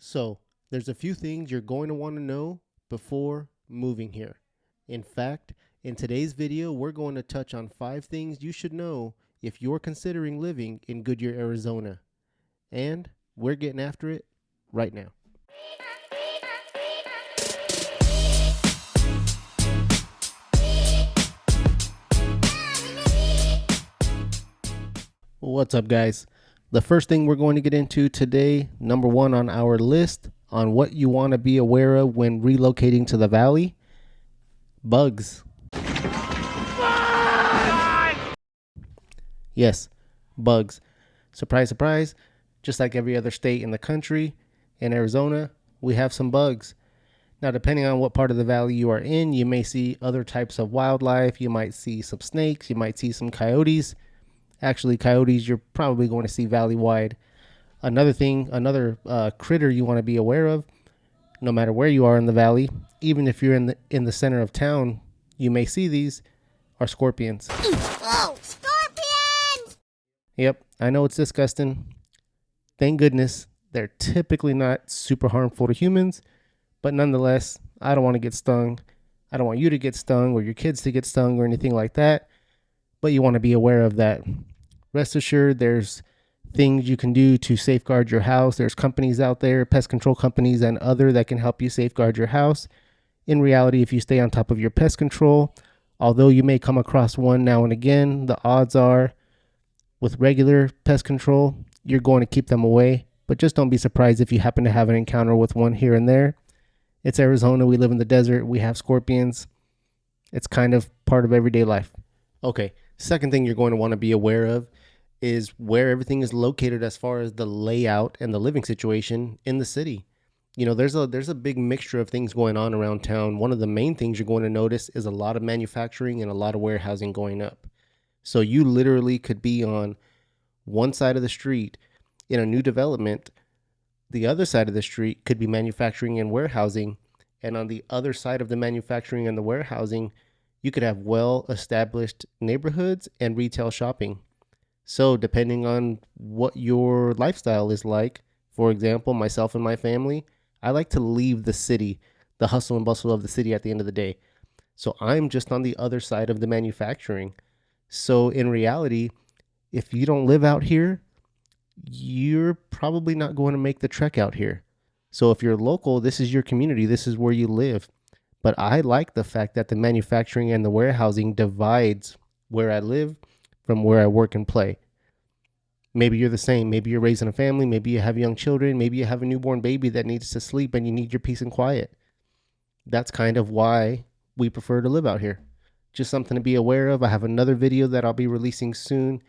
So, there's a few things you're going to want to know before moving here. In fact, in today's video, we're going to touch on 5 things you should know if you're considering living in Goodyear, Arizona. And we're getting after it right now. What's up, guys? The first thing we're going to get into today, number 1 on our list on what you want to be aware of when relocating to the valley: bugs. Yes, bugs. Surprise, surprise. Just like every other state in the country, in Arizona, we have some bugs. Now, depending on what part of the valley you are in, you may see other types of wildlife. You might see some snakes. You might see some coyotes. Actually, coyotes you're probably going to see valley-wide. Another critter you want to be aware of, no matter where you are in the valley, even if you're in the center of town, you may see these, are scorpions. Oh, scorpions! Yep, I know it's disgusting. Thank goodness they're typically not super harmful to humans, but nonetheless, I don't want to get stung. I don't want you to get stung or your kids to get stung or anything like that, but you want to be aware of that. Rest assured, there's things you can do to safeguard your house. There's companies out there, pest control companies and other, that can help you safeguard your house. In reality, if you stay on top of your pest control, although you may come across one now and again, the odds are with regular pest control, you're going to keep them away. But just don't be surprised if you happen to have an encounter with one here and there. It's Arizona. We live in the desert. We have scorpions. It's kind of part of everyday life. Okay, second thing you're going to want to be aware of is where everything is located as far as the layout and the living situation in the city. You know, there's a big mixture of things going on around town. One of the main things you're going to notice is a lot of manufacturing and a lot of warehousing going up. So you literally could be on one side of the street in a new development. The other side of the street could be manufacturing and warehousing. And on the other side of the manufacturing and the warehousing, you could have well-established neighborhoods and retail shopping. So depending on what your lifestyle is like, for example, myself and my family, I like to leave the city, the hustle and bustle of the city at the end of the day. So I'm just on the other side of the manufacturing. So in reality, if you don't live out here, you're probably not going to make the trek out here. So if you're local, this is your community, this is where you live. But I like the fact that the manufacturing and the warehousing divides where I live from where I work and play. Maybe you're the same. Maybe you're raising a family. Maybe you have young children. Maybe you have a newborn baby that needs to sleep and you need your peace and quiet. That's kind of why we prefer to live out here. Just something to be aware of. I have another video that I'll be releasing soon.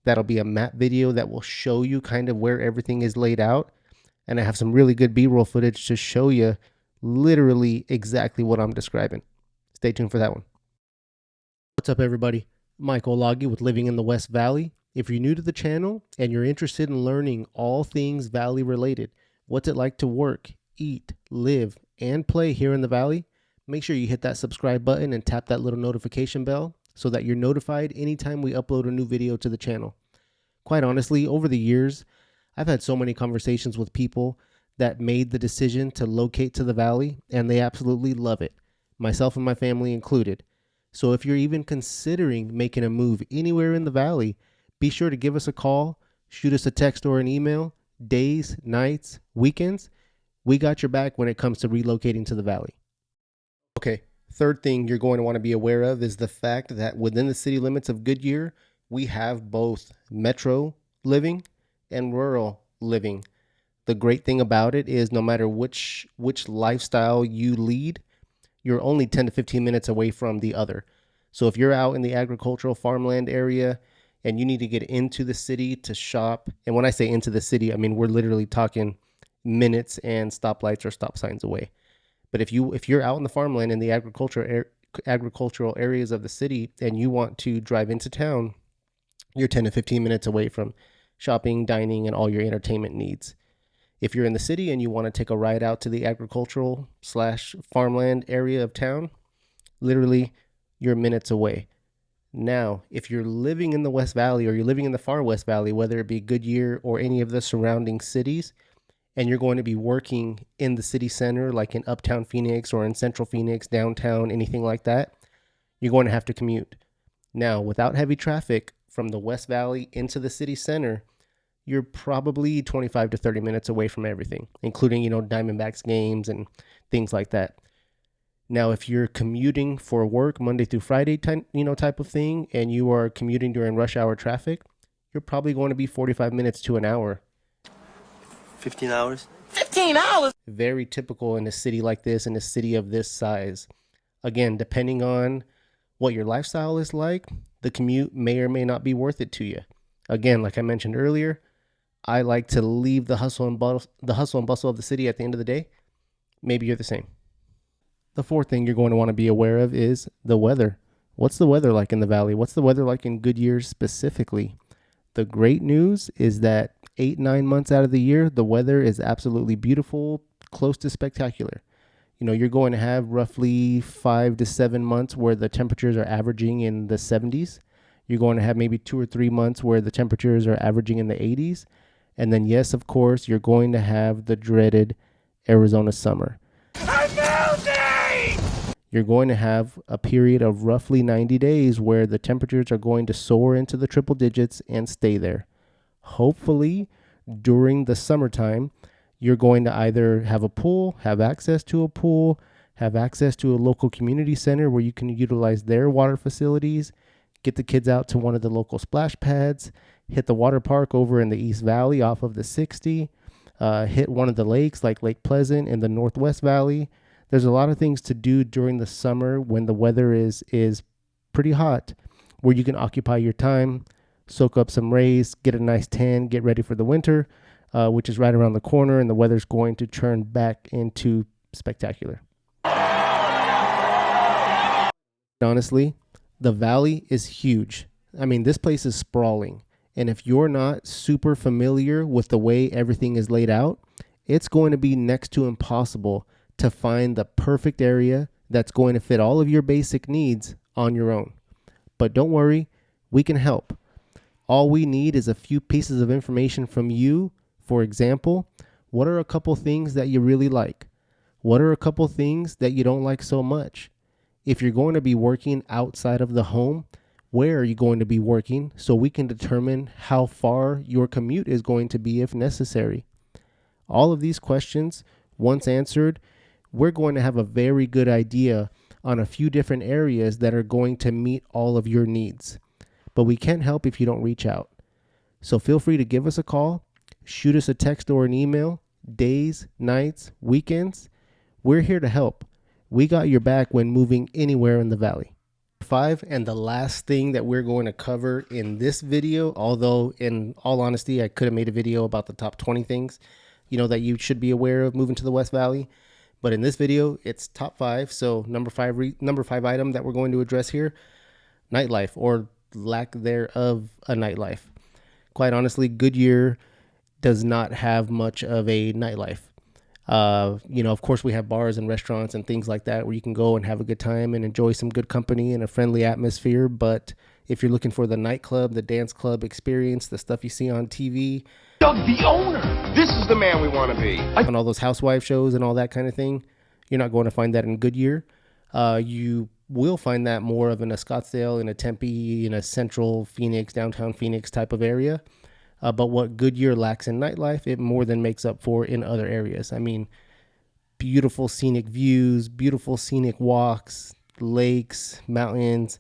That'll be a map video that will show you kind of where everything is laid out. And I have some really good B-roll footage to show you literally exactly what I'm describing. Stay tuned for that one. What's up, everybody? Mike Olague with Living in the West Valley. If you're new to the channel and you're interested in learning all things valley related, what's it like to work, eat, live, and play here in the valley, make sure you hit that subscribe button and tap that little notification bell so that you're notified anytime we upload a new video to the channel. Quite honestly, over the years, I've had so many conversations with people that made the decision to locate to the valley, and they absolutely love it, myself and my family included. So if you're even considering making a move anywhere in the valley, be sure to give us a call, shoot us a text or an email, days, nights, weekends. We got your back when it comes to relocating to the valley. Okay, third thing you're going to want to be aware of is the fact that within the city limits of Goodyear, we have both metro living and rural living. The great thing about it is no matter which lifestyle you lead, you're only 10 to 15 minutes away from the other. So if you're out in the agricultural farmland area and you need to get into the city to shop, and when I say into the city, I mean we're literally talking minutes and stoplights or stop signs away. But if you're out in the farmland in the agricultural areas of the city and you want to drive into town, you're 10 to 15 minutes away from shopping, dining, and all your entertainment needs. If you're in the city and you want to take a ride out to the agricultural / farmland area of town, literally you're minutes away. Now, if you're living in the West Valley or you're living in the far West Valley, whether it be Goodyear or any of the surrounding cities, and you're going to be working in the city center, like in uptown Phoenix or in central Phoenix, downtown, anything like that, you're going to have to commute. Now, without heavy traffic from the West Valley into the city center, you're probably 25 to 30 minutes away from everything, including, Diamondbacks games and things like that. Now, if you're commuting for work Monday through Friday type of thing, and you are commuting during rush hour traffic, you're probably going to be 45 minutes to an hour. 15 hours? 15 hours? Very typical in a city like this, in a city of this size. Again, depending on what your lifestyle is like, the commute may or may not be worth it to you. Again, like I mentioned earlier, I like to leave the hustle and bustle of the city at the end of the day. Maybe you're the same. The fourth thing you're going to want to be aware of is the weather. What's the weather like in the valley? What's the weather like in Goodyear specifically? The great news is that 8-9 months out of the year, the weather is absolutely beautiful, close to spectacular. You're going to have roughly 5 to 7 months where the temperatures are averaging in the 70s. You're going to have maybe 2 or 3 months where the temperatures are averaging in the 80s. And then, yes, of course, you're going to have the dreaded Arizona summer. You're going to have a period of roughly 90 days where the temperatures are going to soar into the triple digits and stay there. Hopefully, during the summertime, you're going to either have a pool, have access to a pool, have access to a local community center where you can utilize their water facilities, get the kids out to one of the local splash pads, hit the water park over in the East Valley off of the 60, hit one of the lakes like Lake Pleasant in the Northwest Valley. There's a lot of things to do during the summer when the weather is pretty hot, where you can occupy your time, soak up some rays, get a nice tan, get ready for the winter, which is right around the corner, and the weather's going to turn back into spectacular. Honestly, the valley is huge. I mean, this place is sprawling, and if you're not super familiar with the way everything is laid out, it's going to be next to impossible to find the perfect area that's going to fit all of your basic needs on your own. But don't worry, we can help. All we need is a few pieces of information from you. For example, what are a couple things that you really like? What are a couple things that you don't like so much? If you're going to be working outside of the home, where are you going to be working so we can determine how far your commute is going to be if necessary? All of these questions, once answered, we're going to have a very good idea on a few different areas that are going to meet all of your needs. But we can't help if you don't reach out. So feel free to give us a call, shoot us a text or an email, days, nights, weekends. We're here to help. We got your back when moving anywhere in the valley. 5, and the last thing that we're going to cover in this video, although in all honesty, I could have made a video about the top 20 things, that you should be aware of moving to the West Valley. But in this video, it's top 5. So number 5 item that we're going to address here, nightlife, or lack thereof a nightlife. Quite honestly, Goodyear does not have much of a nightlife. Of course, we have bars and restaurants and things like that where you can go and have a good time and enjoy some good company and a friendly atmosphere. But if you're looking for the nightclub, the dance club experience, the stuff you see on TV, Doug, the owner! This is the man we want to be. On all those housewife shows and all that kind of thing, you're not going to find that in Goodyear. You will find that more of in a Scottsdale, in a Tempe, in a central Phoenix, downtown Phoenix type of area. But what Goodyear lacks in nightlife, it more than makes up for in other areas. I mean, beautiful scenic views, beautiful scenic walks, lakes, mountains,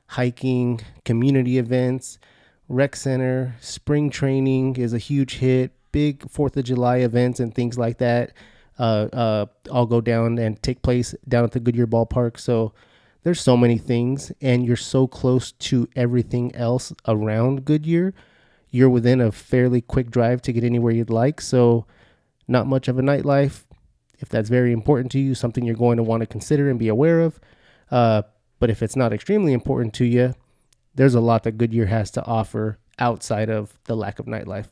hiking, community events, rec center, spring training is a huge hit, big 4th of July events and things like that all go down and take place down at the Goodyear ballpark. So there's so many things, and you're so close to everything else around Goodyear. You're within a fairly quick drive to get anywhere you'd like. So not much of a nightlife. If that's very important to you, something you're going to want to consider and be aware of. But if it's not extremely important to you, there's a lot that Goodyear has to offer outside of the lack of nightlife.